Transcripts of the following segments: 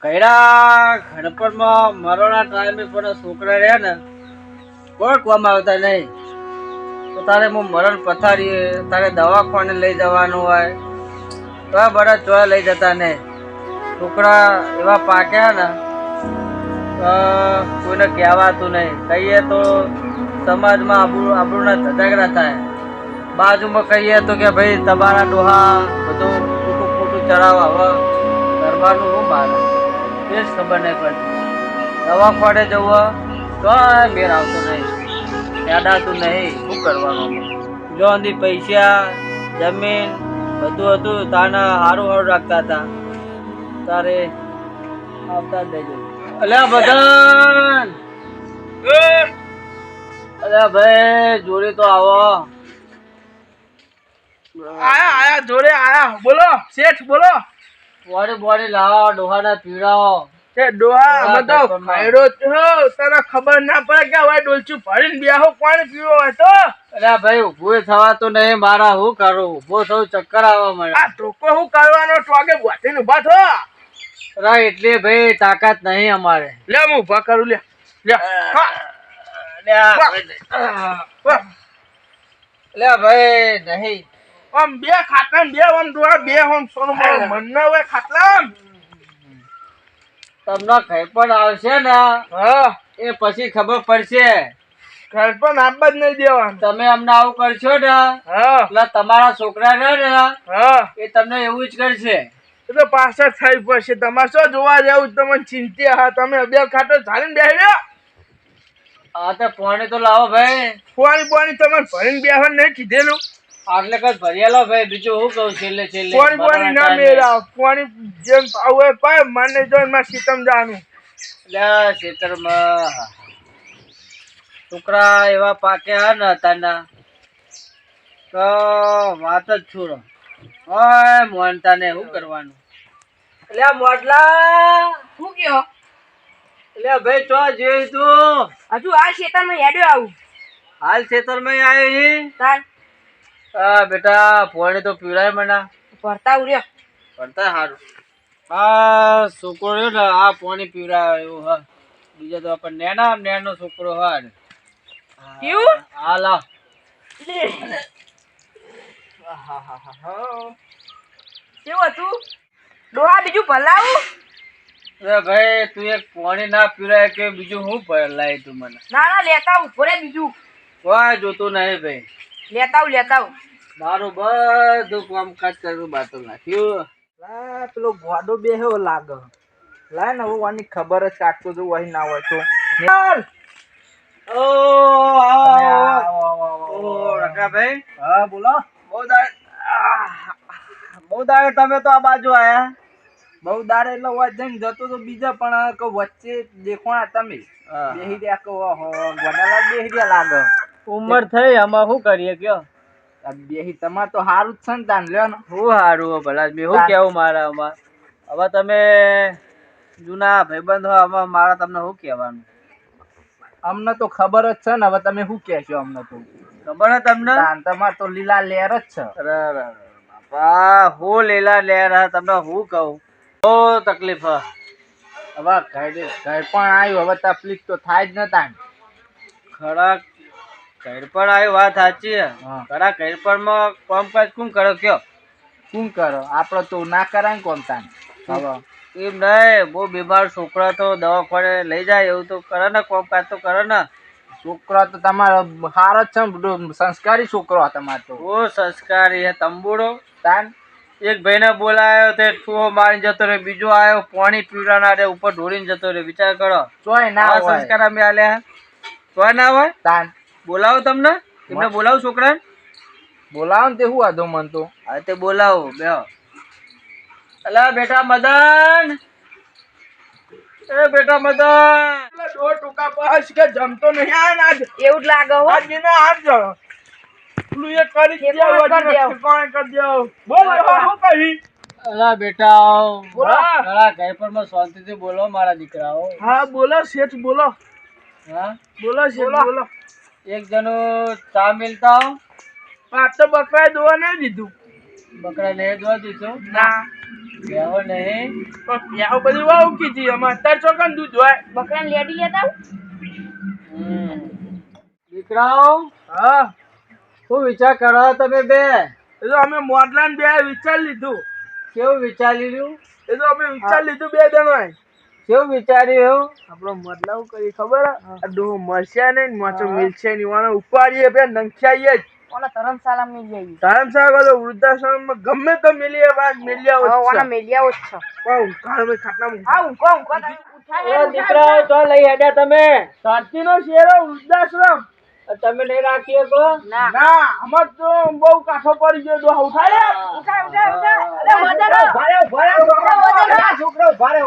કઈરા ઘડપણમાં મરવાના ટાઈમે પણ છોકરા રહ્યા ને કોઈ કોમ આવતા નહીં. તો તારે હું મરણ પથારી તારે દવાખાને લઈ જવાનું હોય તો બરા ચોય લઈ જતા નહીં. છોકરા એવા પાક્યા ને કોઈને કહેવાતું નહીં. કહીએ તો સમાજમાં આપણું ધજાગરા થાય. બાજુમાં કહીએ તો કે ભાઈ તમારા ડોહા બધું ખોટું ખોટું ચડાવો. હવે કરવાનું હું મારે એ જ ખબર નહીં પડતી. દવાખાને જવું તો મેર આવતો નહીં, યાદાતું નહીં. શું કરવાનું? જો અંદી પૈસા જમીન બધું હતું તાને સારું સારું રાખતા હતા. તારે આવતા જ દેજો. અલ્યા બગન, અલ્યા ભાઈ જોડે તો આવો. આયા જોડે આયા. બોલો શેઠ બોલો. બોડી લાવો, ડોહાના પીવડાવો. તે ડોહા બધો ફાયડો છો. તને ખબર ના પડે કે હવે ડોલચું ભરીને બેહો પાણી પીવો હોય તો. અલ્યા ભાઈ ઊભું થવાતું નહીં મારા. શું કરું? ઊભો થવું ચક્કર આવવા મળે. આ ટોકો શું કરવાનો? ટોકે બોધીને ઉભા થો. રા એટલે ભાઈ તાકાત નહીં અમારે. લે હું ઉભા કરું. લે લે અલ્યા ભાઈ નહીં. આમ બે ખાટલા બે આમ ડોહા બે આમ સોનું મન ના હોય ખાટલા. તમને કઈ પણ આવશે ને હા એ પછી ખબર પડશે. ઘર પણ આબા જ નહીં દેવાનું. તમે અમને આવું કરશો ને હા એટલે તમારા છોકરા ને હા એ તમને એવું જ કરશે. એ તો પાછળ થઈ પડશે. તમારે શું જોવા જવું? તમને ચિંતા. હા તમે બે ખાટો ઝાલીને બેસી રહ્યા. હા તો પાણી તો લાવો ભાઈ. પાણી તમારે ભરીને બેસવાનું નહીં કીધેલું. આટલે કઈ ભરિયાલો ભાઈ. બીજું હું કહું છેલ્લે પાણી ના મેળાવ. પાણી જેમ આવું પાય મને જો માં સીતમ જાનું. એટલે ખેતરમાં છોકરા એવા પાક્યા ને તાના તો વાત જ છોડો. ઓય મોનતા ને શું કરવાનું? એટલે મોડલા શું કયો? એટલે ભાઈ ચો જોઈ તું? હજુ આ ખેતરમાં હેડ્યો આવું. હાલ ખેતરમાં આવી. તાર બેટા પોણી તો પીવડાય મને. ભરતા ઉર્યો પડતા સારું. હા છોકરો રહ્યો ને આ પાણી પીવડાવે એવું. હા બીજા તો આપણને નેનો છોકરો હા ને. કેવું? હા લાવ. કેવું હતું ડોહા? બીજું ભલાવું? ભાઈ તું એક પાણી ના પીવડાય કે બીજું હું લાય તું મને? ના લેતા આવું. ભરે બીજું કોઈ જોતું નહીં ભાઈ. લેતા આવું. મારું બધું કામકાજ કરવું બાતો નાખ્યું. પેલો ગોડો બેહ્યો લાગે. લાય ને હું આની ખબર જ કાઢતો જો વહી ના હોય તો. રકાભાઈ હા બોલો. બહુ દાડે તમે તો આ બાજુ આયા. બહુ દાડે એટલે વાત જઈને જતો તો બીજા પણ વચ્ચે દેખવા તમે બેહી રહ્યા કહો ગોડાલા બેહી રહ્યા લાગે. ઉંમર થઈ આમાં શું કરીએ કયો? બેહી તમારે તો સારું જ છે ને તાન લ્યો ને. હું સારું ભલા મેં શું કેવું મારા આમાં? હવે તમે જૂના ભાઈબંધ હો આમાં મારા તમને શું કહેવાનું? અમને તો ખબર જ છે ને. હવે તમે શું કહેશો? અમને તો ખબર હે તમને? તમારે તો લીલા લેર જ છે. બાપા હું લીલા લેર તમને હું કહું બહુ તકલીફ હ. હવે ઘર પણ આવ્યું. હવે તકલીફ તો થાય જ ન તાન. ખરા ઘર પર આવી વાત સાચી. ખરા ઘર પર માં કામકાજ કોણ કરો કયો? શું કરો? આપડે તો ના કરાય કોમ તાન. હવે એમ નહીં બહુ બીમાર છોકરા તો દવાખાને લઈ જાય એવું તો કરે ને. કામકાજ તો કરે ને. છોકરો તો તમારો સારો જ છે. સંસ્કારી છોકરો તમારે તો. બહુ સંસ્કારી હે તંબુડો. તાન એક ભાઈને બોલાયો તે ઠૂહો મારીને જતો રહ્યો. બીજો આવ્યો પાણી પીવડાના રે ઉપર ઢોળીને જતો રહ્યો. વિચાર કરો. ચોય ના હોય. સંસ્કાર અમે આલ્યા ચોય ના હોય. તાન બોલાવો તમને. એમને બોલાવો છોકરાને. બોલાવો ને તે શું વાંધો મન તો. હા તે બોલાવો બેહો. અલા બેટા મદન. એ બેટા મદન. દો ટુકા પાસ કે જમતો નહીં આ ના. એવું જ લાગે હો. આજે ના આજ પેલું એ કરી કરી દેવું. બોલ શું કહી? અલા બેટા બોલો. ઘણા ઘર પર માં શાંતિથી બોલો મારા દીકરાઓ. હા બોલો શેઠ બોલો. હા બોલો શેઠ બોલો. એક જણો ચા મિલતા હો. આ તો બકરાએ દોવા નહીં દીધું. બકરા ને જોવા દીધું ના બેહો નહીં પણ પ્યાવ બધી વાવ કીધી અમાર તાર ચોકન દૂધ હોય બકરાને લેડી લેતા આવું. દીકરાઓ હા શું વિચાર કરો તમે બે એ તો અમે મોડલાન બે વિચાર લીધું કેવું વિચારી રહ્યું એ તો અમે વિચાર લીધું બે જણોએ કેવું વિચાર્યું આપણો મતલબ કરી ખબર આ ડોહો મળશે ને માચો મિલશે ની વાળા ઉપાડીએ બે નંખ્યાઈએ જ ઓલા ધર્મશાળા મેં જઈએ. ધર્મશાળા ગયો વૃદ્ધાશ્રમમાં ગમે તો મિલીએ વાત મિલ્યા હા, હોત ઓલા મેલિયાઓ જ છે. પણ કાળમે ખાટલામાં હા, ઊંઘો, ઊંઘો તમે. ઉઠાય, એ દીકરાઓ તો લઈ હેડ્યા તમે સાચીનો શેરો વૃદ્ધાશ્રમ તમે નહીં રાખીએ તો ના. ના અમાર તો બહુ કાઠો પડી ગયો ડોહા ઉઠાડે ઉઠાય, ઉઠાય, ઉઠાય. અરે, વધારો. છોકરો ભારે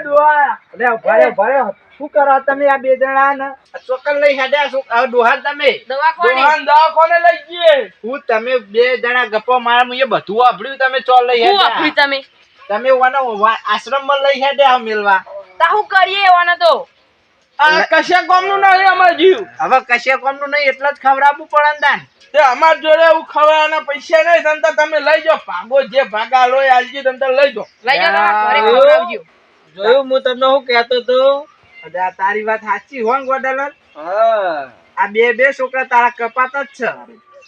ડોહા શું કરો તમે આ બે જણા ને ચોકન લઈ હેડ્યા ડોહાર તમે દવાખાને. દવાખાને લઈ જઈએ હું તમે બે જણા ગપ્પો મારા મુએ બધું વાપર્યું તમે ચોલ લઈ શું વાપર્યું તમે? તમે આશ્રમ માં લઈ હેડ્યા મિલવા તા હું કરીએ એવાને તો? આ કશા કોમનું નહીં અમાર જીવ હવે કશે કોમનું નહીં એટલે જ ખવડાવવું પડે ને દાન તે અમાર જોડે એવું ખવડાવવાના પૈસા નહીં તમતા તમે લઈ જાઓ ભાગો જે ભાગા લોય આલજી તમતા લઈ જાઓ લઈ જાઓ તમારા ઘરે યા. ખવડાવજો. જોયું હું તમને શું કહેતો તો તારી વાત સાચી હોન ગોડાલાલ આ બે છોકરા તારા કપાતા જ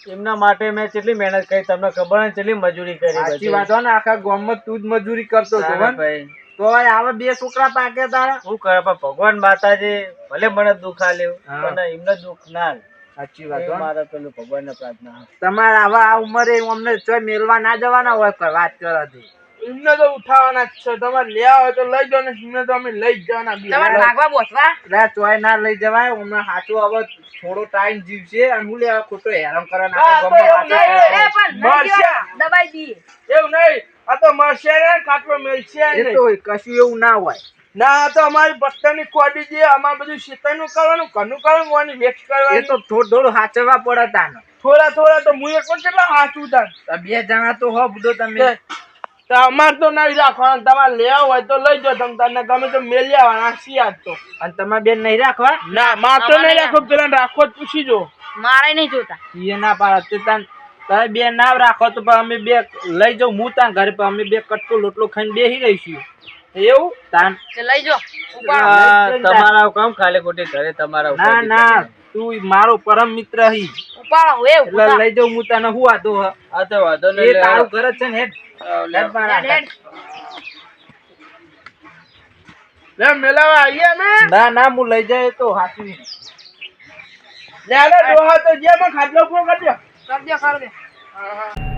છે એમના માટે મેં કેટલી મહેનત કરી તમને ખબર ને કેટલી મજૂરી કરી સાચી વાત હો ને આખા ગામમાં તું જ મજૂરી કરતો હતો ભાઈ તો આવા બે છોકરા પાકે તારા શું કરે પણ ભગવાન માતાજી ભલે મને દુઃખ આલ્યું પણ એમને દુઃખ ના આલ્યું. સાચી વાત મારા પેલું ભગવાનને પ્રાર્થના તમારે આવા આ ઉંમરે અમને ચોય મેલવા ના જવાના હોય કોઈ વાત કરવાથી એમને તો ઉઠાવવાના જ છે તમારે લેવા હોય તો લઈ જાઓ ને એમને તો અમે લઈ જ જવાના તમારે ભાગવા બોસવા? એટલે ચોય ના લઈ જવાય હમણાં સાચું હવે થોડો ટાઈમ જીવશે અને હું લેવા ખોટો હેરાન કરવા હા, તો એવું નહીં. એ પણ લઈ મળશે. જાઓ, દબાઈ દઈએ. એવું નહીં આ તો મળશે ને ખાટલો મેલશે એ નહીં. તો કશું એવું ના હોય ના આ તો અમારી પત્તાની ખોડી છે અમારે બધું શેતાનું કરવાનું ઘરનું કરવાનું વેક્સ એ કરવાની તો થોડું સાચવવા પડે તાને થોડા તો હું એક કેટલા હાચું તાન તો બે જણા તો હો બધો તમે તો અમારે તો નહીં રાખવાનું તમારે લેવા હોય તો લઈ જાઓ તમે તને ગમે તો મેલી આવવાના શિયાદ તો અને તમારે બેન નહીં રાખવા ના માર તો નહીં રાખો પેલા રાખો જ પૂછી જો મારે નહીં જોતા. એ ના પાડે તે તાન તમે બે ના રાખો તો પણ અમે બે લઈ જાઉં હું તાન ઘરે પણ અમે બે કટકો લોટલો ખાઈને બેસી રહીશું એવું તાન તે લઈ જાઓ. ઉપાડો. તમારા કામ ખાલી ખોટી ઘરે તમારા ના ના તું મારો પરમ મિત્ર હી ઉપાડો, એ એટલે ઉપાડો. લઈ જાઉં હું તને હું વાંધો હ આ તો વાંધો નહીં એ તારું ઘર જ છે ને હેડ હેડ, હેડ. લે મેલાવા આવીએ અમે ના હું લઈ જાય તો હાચવી લે ડોહા તો જે ખાટલો પૂરો કરજો કરજો, કરજો. હા